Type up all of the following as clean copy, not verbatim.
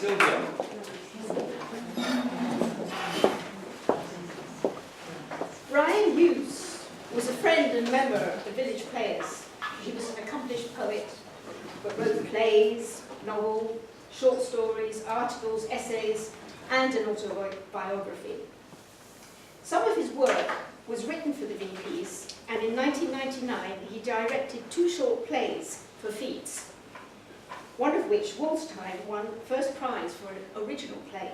Sylvia. Brian Hughes was a friend and member of the Village Players. He was an accomplished poet, but wrote plays, novels, short stories, articles, essays, and an autobiography. Some of his work was written for the VPs, and in 1999 he directed 2 short plays for feats, one of which, Wallstime, won first prize for an original play.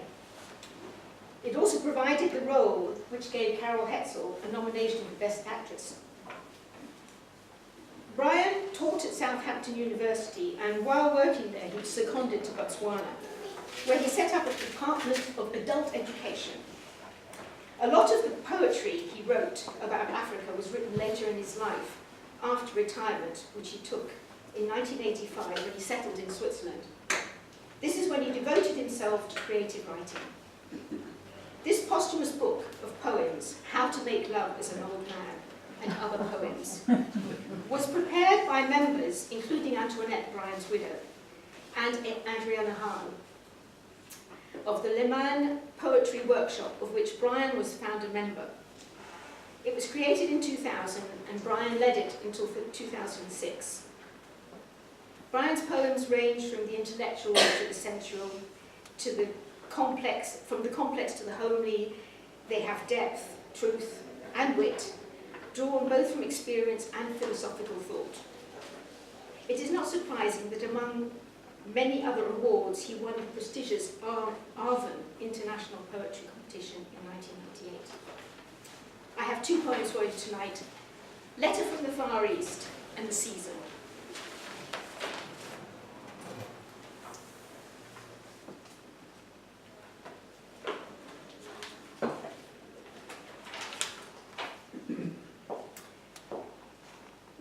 It also provided the role which gave Carol Hetzel a nomination for Best Actress. Brian taught at Southampton University, and while working there he was seconded to Botswana, where he set up a department of adult education. A lot of the poetry he wrote about Africa was written later in his life, after retirement, which he took in 1985 when he settled in Switzerland. This is when he devoted himself to creative writing. This posthumous book of poems, How to Make Love as an Old Man, and other poems, was prepared by members, including Antoinette, Brian's widow, and Adriana Hahn, of the Le Mans Poetry Workshop, of which Brian was founder member. It was created in 2000, and Brian led it until 2006. Brian's poems range from the intellectual to the sensual, to the complex, from the complex to the homely. They have depth, truth, and wit, drawn both from experience and philosophical thought. It is not surprising that among many other awards, he won the prestigious Arvin International Poetry Competition in 1998. I have 2 poems for you tonight, Letter from the Far East and The Season.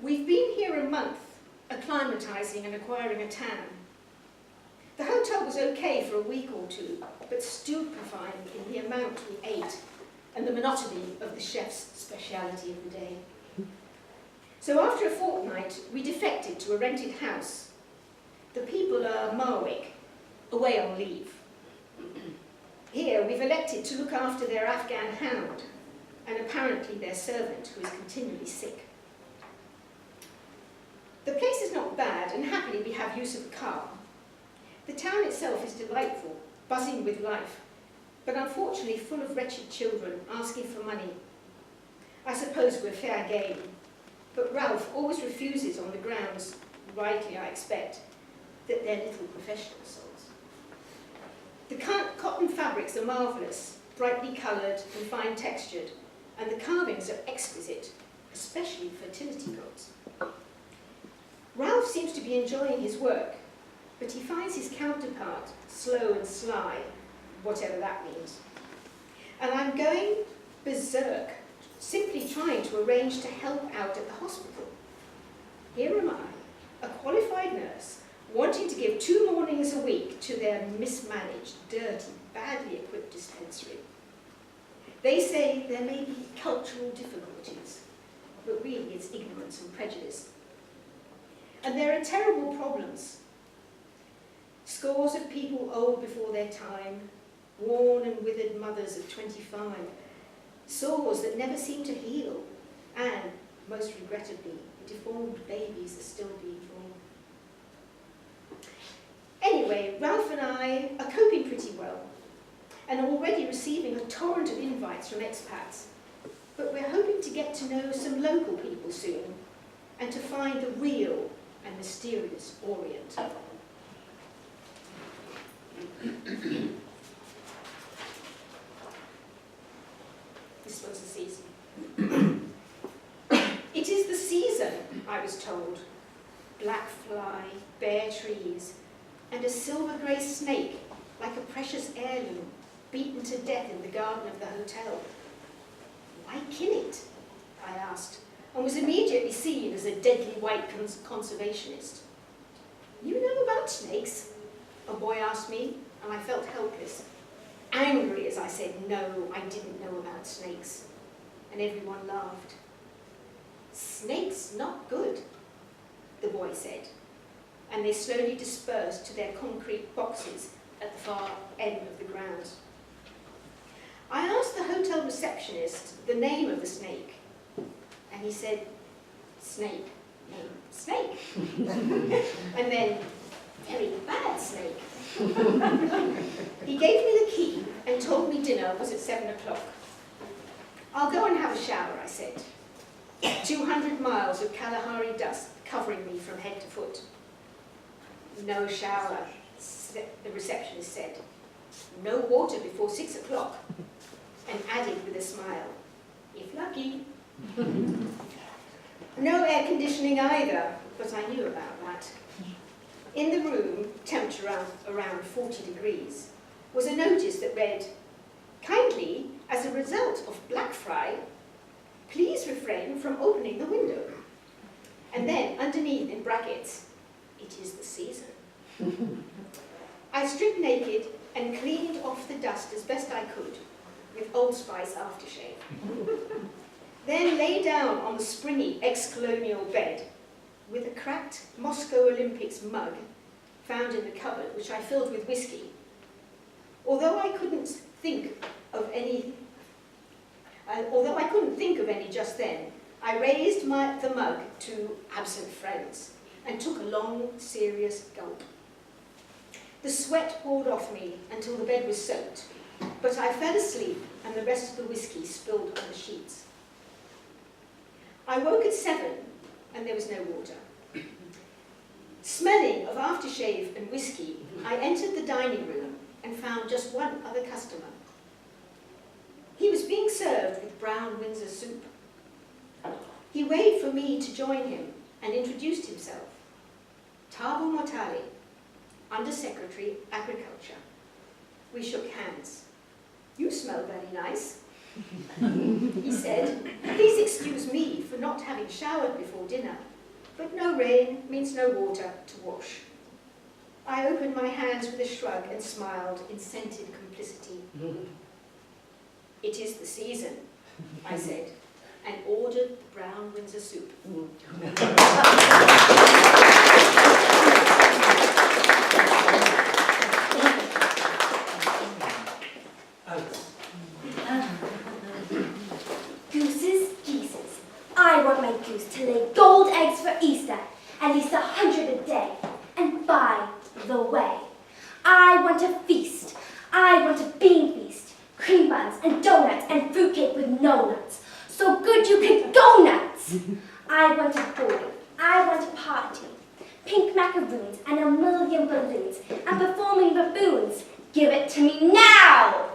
We've been here a month, acclimatizing and acquiring a tan. The hotel was okay for a week or 2, but stupefying in the amount we ate and the monotony of the chef's speciality of the day. So after a fortnight, we defected to a rented house. The people are Marwick, away on leave. Here we've elected to look after their Afghan hound, and apparently their servant, who is continually sick. The place is not bad, and happily we have use of a car. The town itself is delightful, buzzing with life, but unfortunately full of wretched children asking for money. I suppose we're fair game, but Ralph always refuses on the grounds, rightly I expect, that they're little professional souls. The cotton fabrics are marvellous, brightly coloured and fine textured, and the carvings are exquisite, especially fertility gods. Ralph seems to be enjoying his work, but he finds his counterpart slow and sly, whatever that means. And I'm going berserk, simply trying to arrange to help out at the hospital. Here am I, a qualified nurse, wanting to give 2 mornings a week to their mismanaged, dirty, badly equipped dispensary. They say there may be cultural difficulties, but really it's ignorance and prejudice. And there are terrible problems. Scores of people old before their time, worn and withered mothers of 25, sores that never seem to heal, and, most regrettably, deformed babies are still being born. Anyway, Ralph and I are coping pretty well, and are already receiving a torrent of invites from expats, but we're hoping to get to know some local people soon, and to find the real and mysterious Orient. This was the season. It is the season, I was told. Black fly, bare trees, and a silver-grey snake, like a precious heirloom, beaten to death in the garden of the hotel. Why kill it? I asked, and was immediately seen as a deadly white conservationist. You know about snakes? A boy asked me, and I felt helpless. Angry as I said, no, I didn't know about snakes. And everyone laughed. Snakes not good, the boy said. And they slowly dispersed to their concrete boxes at the far end of the grounds. I asked the hotel receptionist the name of the snake, and he said, snake, no, snake. And then, very bad snake. He gave me the key and told me dinner was at 7 o'clock. I'll go and have a shower, I said. 200 miles of Kalahari dust covering me from head to foot. No shower, the receptionist said. No water before 6 o'clock. And added with a smile, if lucky. No air conditioning either, but I knew about that. In the room, temperature around 40 degrees, was a notice that read, kindly, as a result of black fry, please refrain from opening the window. And then, underneath in brackets, it is the season. I stripped naked and cleaned off the dust as best I could with Old Spice aftershave. Then lay down on the springy ex-colonial bed with a cracked Moscow Olympics mug found in the cupboard, which I filled with whiskey. Although I couldn't think of any just then, I raised the mug to absent friends and took a long, serious gulp. The sweat poured off me until the bed was soaked, but I fell asleep and the rest of the whiskey spilled on the sheets. I woke at 7 and there was no water. Smelling of aftershave and whiskey, I entered the dining room and found just one other customer. He was being served with brown Windsor soup. He waved for me to join him and introduced himself. Tabu Motali, Under-Secretary, Agriculture. We shook hands. You smell very nice. He said, please excuse me for not having showered before dinner, but no rain means no water to wash. I opened my hands with a shrug and smiled in scented complicity. It is the season, I said, and ordered the brown Windsor soup. Gooses, geeses. I want my goose to lay gold eggs for Easter, at least 100 a day. And by the way, I want a feast. I want a bean feast, cream buns and donuts and fruitcake with no nuts. So good you could go nuts. I want a ball. I want a party. Pink macaroons and a million balloons and performing buffoons. Give it to me now.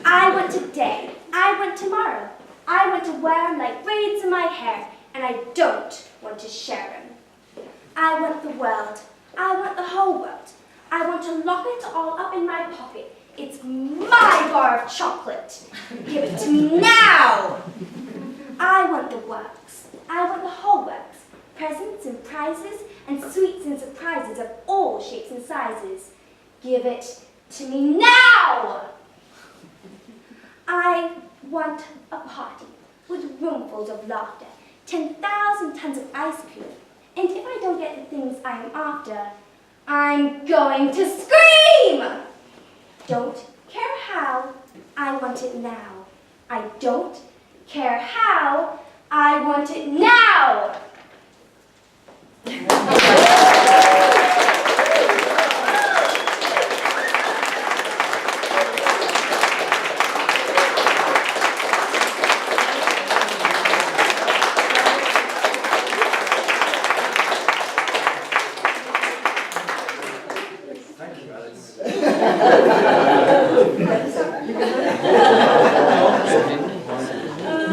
I want today. I want tomorrow. I want to wear them like braids in my hair, and I don't want to share them. I want the world. I want the whole world. I want to lock it all up in my pocket. It's my bar of chocolate. Give it to me now. I want the works. I want the whole works. Presents and prizes and sweets and surprises of all shapes and sizes. Give it to me now. I want a party with roomfuls of laughter, 10,000 tons of ice cream, and if I don't get the things I am after, I'm going to scream! Don't care how, I want it now. I don't care how, I want it now!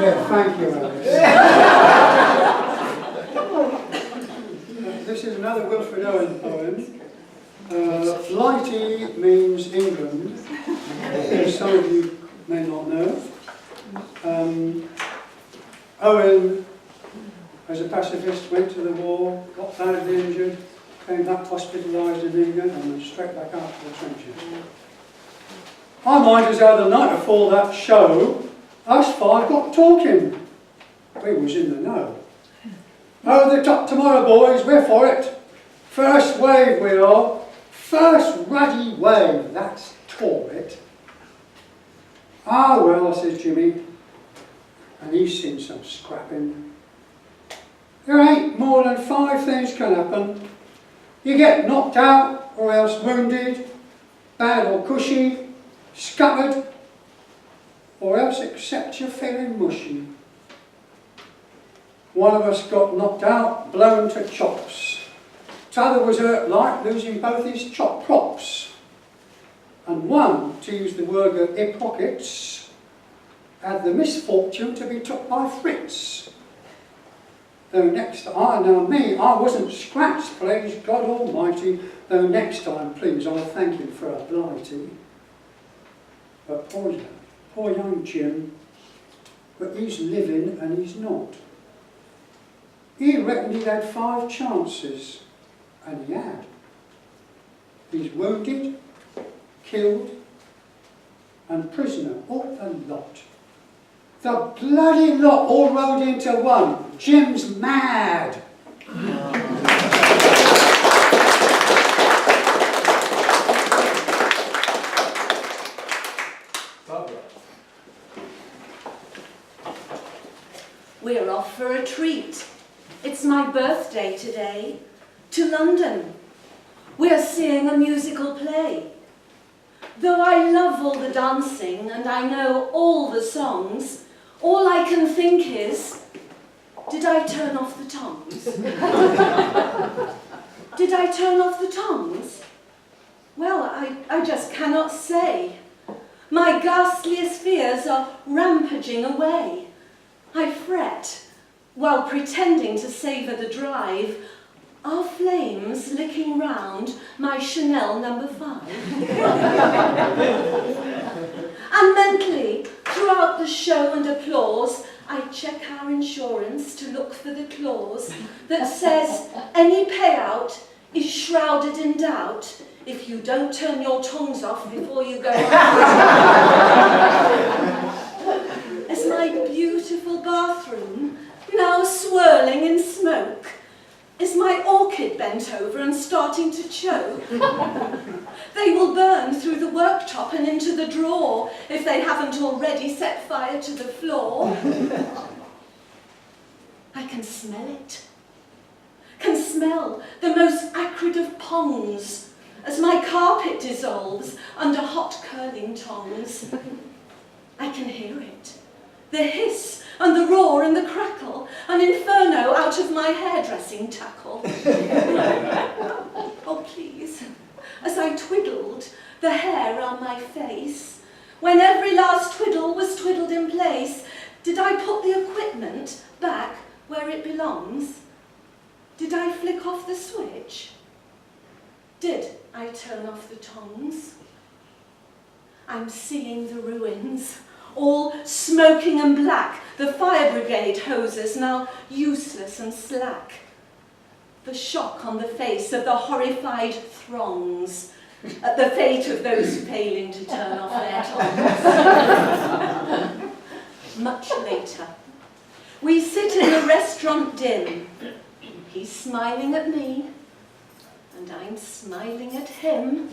Yeah, thank you, Alex. This is another Wilfred Owen poem. Blighty means England, as some of you may not know. Owen, as a pacifist, went to the war, got badly injured, came back hospitalised in England, and went straight back out to the trenches. I mind as how the night before that show, us five got talking. We was in the know. Oh, the top tomorrow, boys, we're for it. First wave we are. First ruddy wave, that's tore it. Ah well, says Jimmy, and he's seen some scrapping. There ain't more than 5 things can happen. You get knocked out, or else wounded, bad or cushy, scuppered, or else except you're feeling mushy. One of us got knocked out, blown to chops. T'other was hurt like, losing both his chop props. And one, to use the word of hip pockets, had the misfortune to be took by Fritz. Though next time, now me, I wasn't scratched, praise God Almighty, though next time, please, I'll thank him for a blighty. But poor young Jim, but he's living and he's not. He reckoned he'd had 5 chances, and he had. He's wounded, killed, and prisoner, all the lot. The bloody lot all rolled into one. Jim's mad. We're off for a treat. It's my birthday today. To London. We're seeing a musical play. Though I love all the dancing and I know all the songs, all I can think is, did I turn off the tongs? Did I turn off the tongs? Well, I just cannot say. My ghastliest fears are rampaging away. I fret, while pretending to savour the drive, are flames licking round my Chanel No. 5? And mentally, throughout the show and applause, I check our insurance to look for the clause that says any payout is shrouded in doubt if you don't turn your tongs off before you go out. As my beautiful bathroom, now swirling in smoke, is my orchid bent over and starting to choke? They will burn through the worktop and into the drawer if they haven't already set fire to the floor. I can smell it. Can smell the most acrid of pongs as my carpet dissolves under hot curling tongs. I can hear it. The hiss and the roar and the crackle, an inferno out of my hairdressing tackle. Oh, please, as I twiddled the hair round my face, when every last twiddle was twiddled in place, did I put the equipment back where it belongs? Did I flick off the switch? Did I turn off the tongs? I'm seeing the ruins, all smoking and black, the fire brigade hoses now useless and slack. The shock on the face of the horrified throngs at the fate of those failing to turn off their tongues. Much later, we sit in the restaurant dim. He's smiling at me, and I'm smiling at him.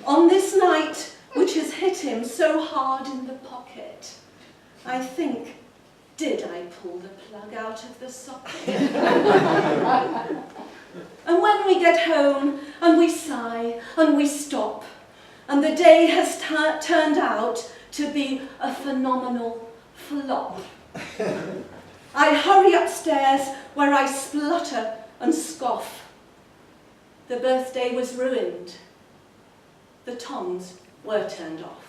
On this night, which has hit him so hard in the pocket, I think, did I pull the plug out of the socket? And when we get home, and we sigh, and we stop, and the day has turned out to be a phenomenal flop, I hurry upstairs where I splutter and scoff. The birthday was ruined. The tongs were turned off.